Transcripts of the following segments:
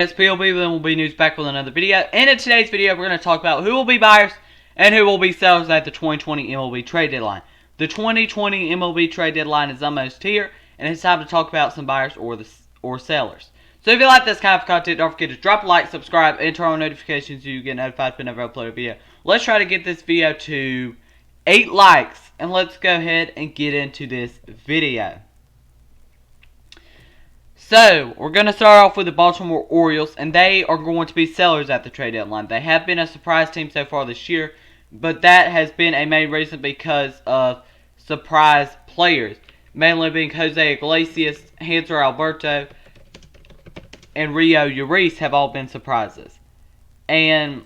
It's PLB, then we'll be news back with another video. And in today's video, we're going to talk about who will be buyers and who will be sellers at the 2020 MLB trade deadline. The 2020 MLB trade deadline is almost here, and it's time to talk about some buyers or sellers. So if you like this kind of content, don't forget to drop a like, subscribe, and turn on notifications so you get notified whenever I upload a video. Let's try to get this video to 8 likes, and let's go ahead and get into this video. So, we're going to start off with the Baltimore Orioles, and they are going to be sellers at the trade deadline. They have been a surprise team so far this year, but that has been a main reason because of surprise players, mainly being Jose Iglesias, Hanser Alberto, and Rio Urias have all been surprises. And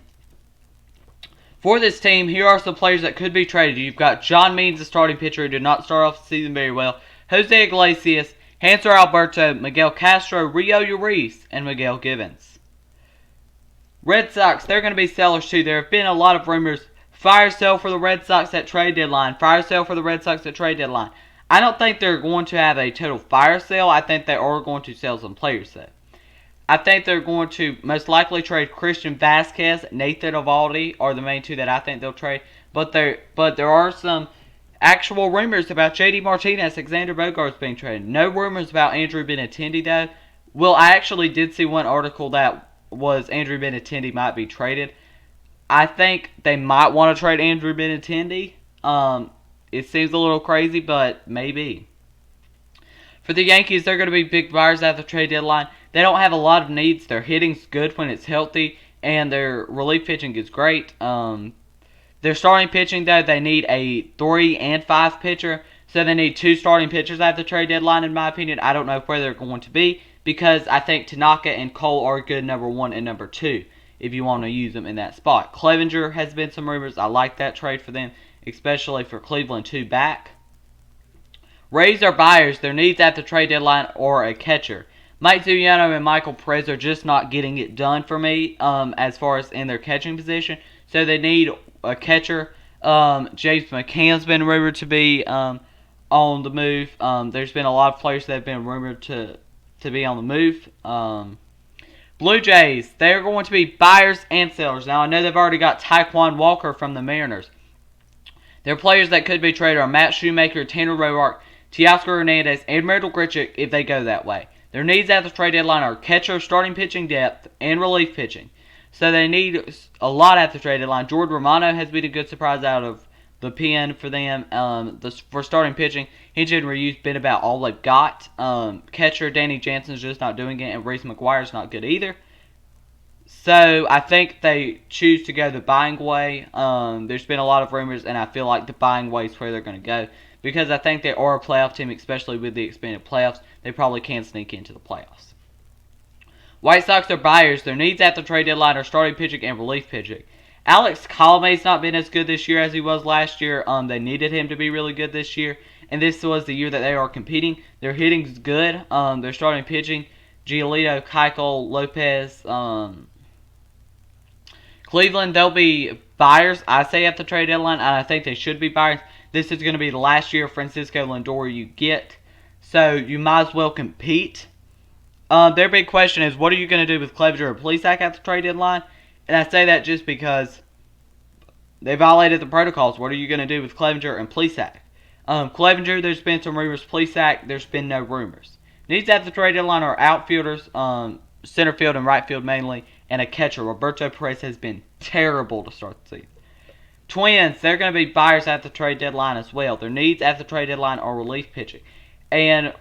for this team, here are some players that could be traded. You've got John Means, the starting pitcher, who did not start off the season very well, Jose Iglesias, Hanser Alberto, Miguel Castro, Rio Urias, and Miguel Givens. Red Sox, they're going to be sellers too. There have been a lot of rumors. Fire sale for the Red Sox at trade deadline. Fire sale for the Red Sox at trade deadline. I don't think they're going to have a total fire sale. I think they are going to sell some players though. I think they're going to most likely trade Christian Vasquez, Nathan Eovaldi are the main two that I think they'll trade. But there are some actual rumors about J.D. Martinez, Alexander Bogaerts being traded. No rumors about Andrew Benintendi though. Well, I actually did see one article that was Andrew Benintendi might be traded. I think they might want to trade Andrew Benintendi. It seems a little crazy, but maybe. For the Yankees, they're going to be big buyers at the trade deadline. They don't have a lot of needs. Their hitting's good when it's healthy, and their relief pitching is great. Their starting pitching, though, they need a 3 and 5 pitcher. So they need 2 starting pitchers at the trade deadline, in my opinion. I don't know where they're going to be because I think Tanaka and Cole are good number 1 and number 2 if you want to use them in that spot. Clevenger has been some rumors. I like that trade for them, especially for Cleveland 2 back. Rays are buyers. Their needs at the trade deadline are a catcher. Mike Zuniano and Michael Perez are just not getting it done for me as far as in their catching position. So they need a catcher. James McCann's been rumored to be on the move. There's been a lot of players that have been rumored to be on the move. Blue Jays, they're going to be buyers and sellers. Now, I know they've already got Taekwon Walker from the Mariners. Their players that could be traded are Matt Shoemaker, Tanner Roark, Teoscar Hernandez, and Myrtle Grichuk if they go that way. Their needs at the trade deadline are catcher, starting pitching depth, and relief pitching. So they need a lot at the trade deadline. Jordan Romano has been a good surprise out of the pen for them. For starting pitching, Hinch and Ryu's been about all they've got. Catcher, Danny Jansen's just not doing it, and Reese McGuire's not good either. So I think they choose to go the buying way. There's been a lot of rumors, and I feel like the buying way is where they're going to go. Because I think they are a playoff team, especially with the expanded playoffs. They probably can sneak into the playoffs. White Sox are buyers. Their needs at the trade deadline are starting pitching and relief pitching. Alex Colomé's not been as good this year as he was last year. They needed him to be really good this year. And this was the year that they are competing. Their hitting's good. Their starting pitching, Giolito, Keuchel, Lopez. Cleveland, they'll be buyers, I say, at the trade deadline. And I think they should be buyers. This is going to be the last year of Francisco Lindor you get. So you might as well compete. Their big question is, what are you going to do with Clevenger and Plesac at the trade deadline? And I say that just because they violated the protocols. What are you going to do with Clevenger and Plesac? Clevenger, there's been some rumors. Plesac, there's been no rumors. Needs at the trade deadline are outfielders, center field and right field mainly, and a catcher. Roberto Perez has been terrible to start the season. Twins, they're going to be buyers at the trade deadline as well. Their needs at the trade deadline are relief pitching. And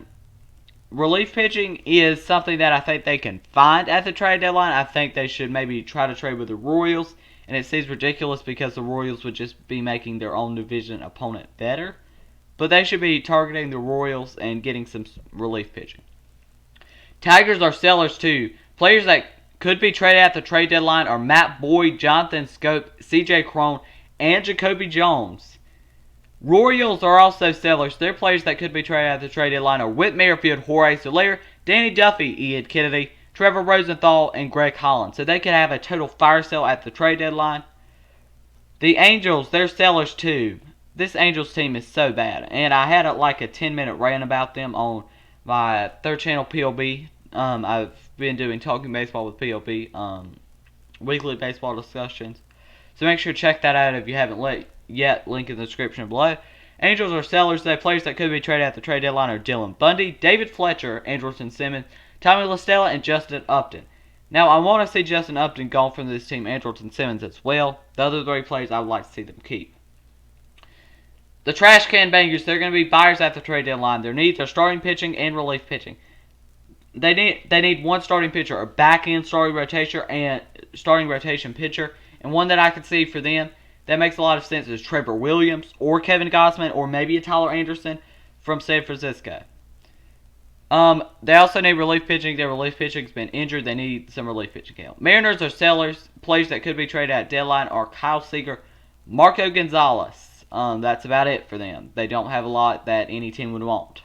relief pitching is something that I think they can find at the trade deadline. I think they should maybe try to trade with the Royals. And it seems ridiculous because the Royals would just be making their own division opponent better. But they should be targeting the Royals and getting some relief pitching. Tigers are sellers too. Players that could be traded at the trade deadline are Matt Boyd, Jonathan Scope, CJ Cron, and Jacoby Jones. Royals are also sellers. Their players that could be traded at the trade deadline are Whit Merrifield, Jorge Soler, Danny Duffy, Ian Kennedy, Trevor Rosenthal, and Greg Holland. So they could have a total fire sale at the trade deadline. The Angels, they're sellers too. This Angels team is so bad. And I had like a 10-minute rant about them on my third channel PLB. I've been doing Talking Baseball with PLB, weekly baseball discussions. So make sure to check that out if you haven't yet. Link in the description below. Angels are sellers. They players that could be traded at the trade deadline are Dylan Bundy, David Fletcher, Andrelton Simmons, Tommy La Stella, and Justin Upton. Now, I want to see Justin Upton gone from this team, Andrelton Simmons as well. The other three players, I would like to see them keep. The Trash Can Bangers, they're going to be buyers at the trade deadline. Their needs are starting pitching and relief pitching. They need one starting pitcher, a back-end starting rotation pitcher, and one that I could see for them that makes a lot of sense is Trevor Williams or Kevin Gausman or maybe a Tyler Anderson from San Francisco. They also need relief pitching. Their relief pitching's been injured. They need some relief pitching help. Mariners are sellers. Players that could be traded at deadline are Kyle Seager, Marco Gonzalez. That's about it for them. They don't have a lot that any team would want.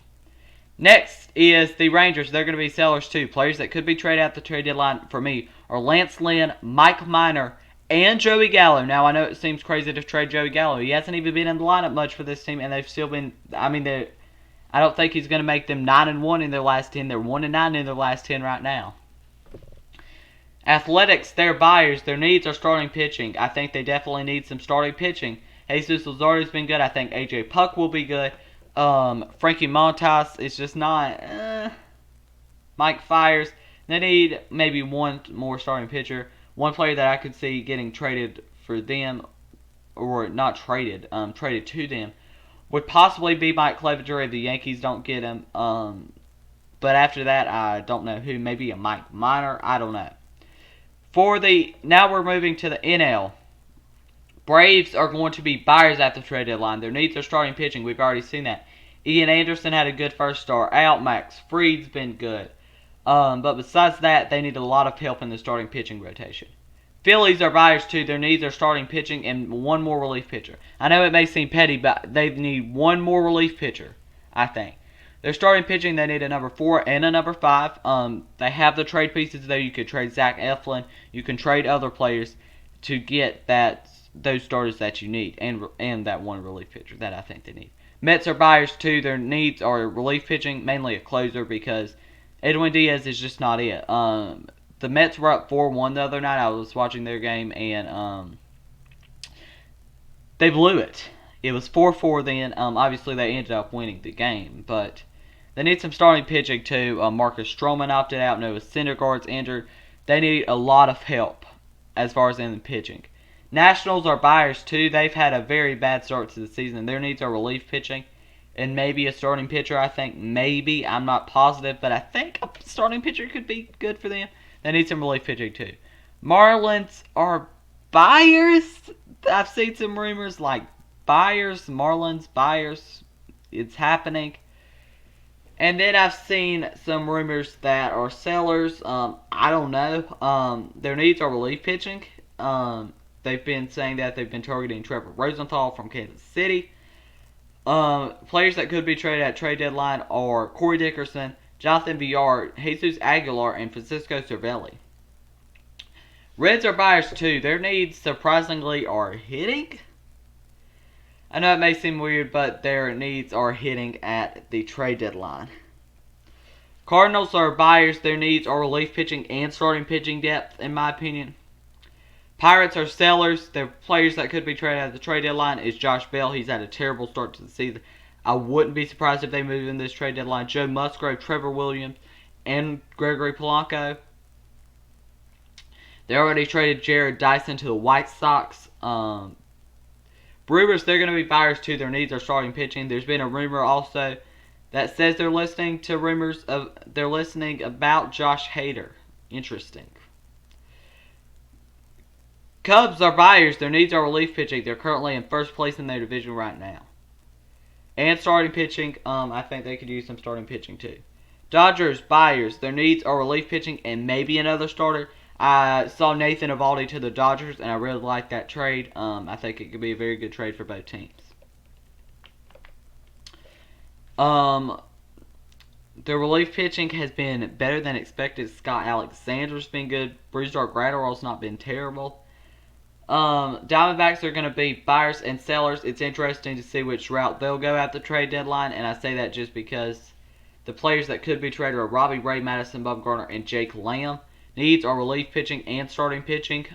Next is the Rangers. They're going to be sellers too. Players that could be traded at the trade deadline for me are Lance Lynn, Mike Minor, and Joey Gallo. Now, I know it seems crazy to trade Joey Gallo. He hasn't even been in the lineup much for this team, and they've still been, I don't think he's going to make them 9-1 in their last 10. They're 1-9 in their last 10 right now. Athletics, they're buyers. Their needs are starting pitching. I think they definitely need some starting pitching. Jesus Luzardo's been good. I think A.J. Puck will be good. Frankie Montas is just not. Mike Fiers. They need maybe one more starting pitcher. One player that I could see getting traded for them, or not traded, traded to them, would possibly be Mike Clevenger if the Yankees don't get him. But after that, I don't know who. Maybe a Mike Minor. I don't know. Now we're moving to the NL. Braves are going to be buyers at the trade deadline. Their needs are starting pitching. We've already seen that. Ian Anderson had a good first start out. Max Fried's been good. But besides that, they need a lot of help in the starting pitching rotation. Phillies are buyers too. Their needs are starting pitching and one more relief pitcher. I know it may seem petty, but they need one more relief pitcher, I think. They're starting pitching. They need a number 4 and a number 5. They have the trade pieces, though. You could trade Zach Eflin. You can trade other players to get those starters that you need and that one relief pitcher that I think they need. Mets are buyers too. Their needs are relief pitching, mainly a closer because Edwin Diaz is just not it. The Mets were up 4-1 the other night. I was watching their game and they blew it. It was 4-4 then. Obviously they ended up winning the game, but they need some starting pitching too. Marcus Stroman opted out. Noah Syndergaard's injured. They need a lot of help as far as in the pitching. Nationals are buyers too. They've had a very bad start to the season. Their needs are relief pitching and maybe a starting pitcher. I think maybe. I'm not positive, but I think a starting pitcher could be good for them. They need some relief pitching too. Marlins are buyers. I've seen some rumors like Marlins buyers. It's happening. And then I've seen some rumors that are sellers. I don't know. Their needs are relief pitching. They've been saying that they've been targeting Trevor Rosenthal from Kansas City. Players that could be traded at trade deadline are Corey Dickerson, Jonathan Villar, Jesus Aguilar, and Francisco Cervelli. Reds are buyers too. Their needs, surprisingly, are hitting. I know it may seem weird, but their needs are hitting at the trade deadline. Cardinals are buyers. Their needs are relief pitching and starting pitching depth, in my opinion. Pirates are sellers. Their players that could be traded at the trade deadline is Josh Bell. He's had a terrible start to the season. I wouldn't be surprised if they move in this trade deadline. Joe Musgrove, Trevor Williams, and Gregory Polanco. They already traded Jared Dyson to the White Sox. Brewers, they're going to be buyers too. Their needs are starting pitching. There's been a rumor also that says they're listening about Josh Hader. Interesting. Cubs are buyers. Their needs are relief pitching. They're currently in first place in their division right now. And starting pitching, I think they could use some starting pitching too. Dodgers, buyers. Their needs are relief pitching and maybe another starter. I saw Nathan Eovaldi to the Dodgers, and I really like that trade. I think it could be a very good trade for both teams. Their relief pitching has been better than expected. Scott Alexander's been good. Brusdar Graterol's not been terrible. Diamondbacks are going to be buyers and sellers. It's interesting to see which route they'll go at the trade deadline, and I say that just because The players that could be traded are Robbie Ray, Madison Bumgarner, and Jake Lamb. Needs are relief pitching and starting pitching.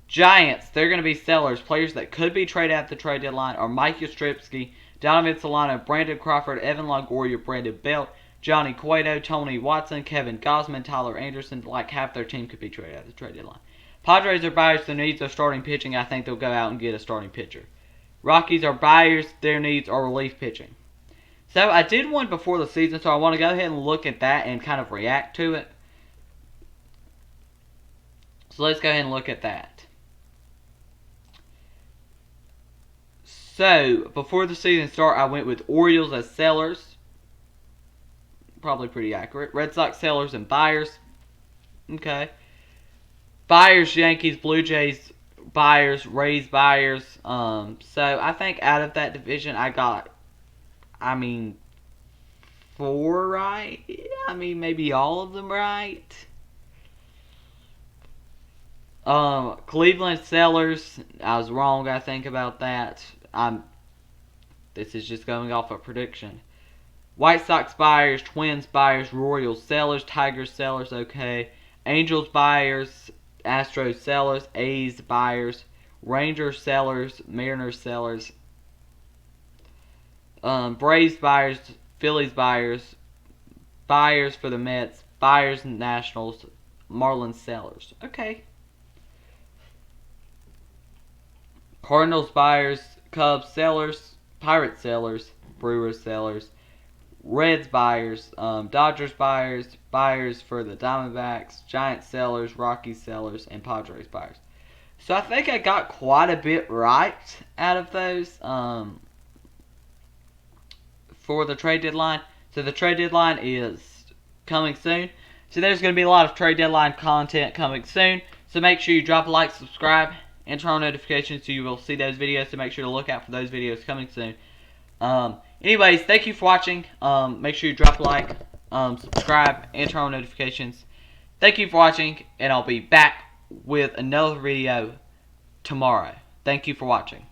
Giants, they're going to be sellers. Players that could be traded at the trade deadline are Mike Yastrzemski, Donovan Solano, Brandon Crawford, Evan Longoria, Brandon Belt, Johnny Cueto, Tony Watson, Kevin Gausman, Tyler Anderson. Like half their team could be traded at the trade deadline. Padres are buyers. Their needs are starting pitching. I think they'll go out and get a starting pitcher. Rockies are buyers. Their needs are relief pitching. So I did one before the season, so I want to go ahead and look at that and kind of react to it. So let's go ahead and look at that. So, before the season started, I went with Orioles as sellers. Probably pretty accurate. Red Sox sellers and buyers. Okay. Buyers, Yankees, Blue Jays, buyers, Rays, buyers. So, I think out of that division, I got, 4 right. Maybe all of them right. Cleveland sellers. I was wrong, I think, about that. This is just going off a prediction. White Sox buyers, Twins buyers, Royals sellers, Tigers sellers, okay. Angels buyers, Astros sellers, A's buyers, Rangers sellers, Mariners sellers, Braves buyers, Phillies buyers, buyers for the Mets, buyers and Nationals, Marlins sellers. Okay. Cardinals buyers, Cubs sellers, Pirates sellers, Brewers sellers, Reds buyers, Dodgers buyers, buyers for the Diamondbacks, Giants sellers, Rockies sellers, and Padres buyers. So I think I got quite a bit right out of those for the trade deadline. So the trade deadline is coming soon. So there's going to be a lot of trade deadline content coming soon. So make sure you drop a like, subscribe, and turn on notifications so you will see those videos. So make sure to look out for those videos coming soon. Anyways, thank you for watching. Make sure you drop a like, subscribe, and turn on notifications. Thank you for watching, and I'll be back with another video tomorrow. Thank you for watching.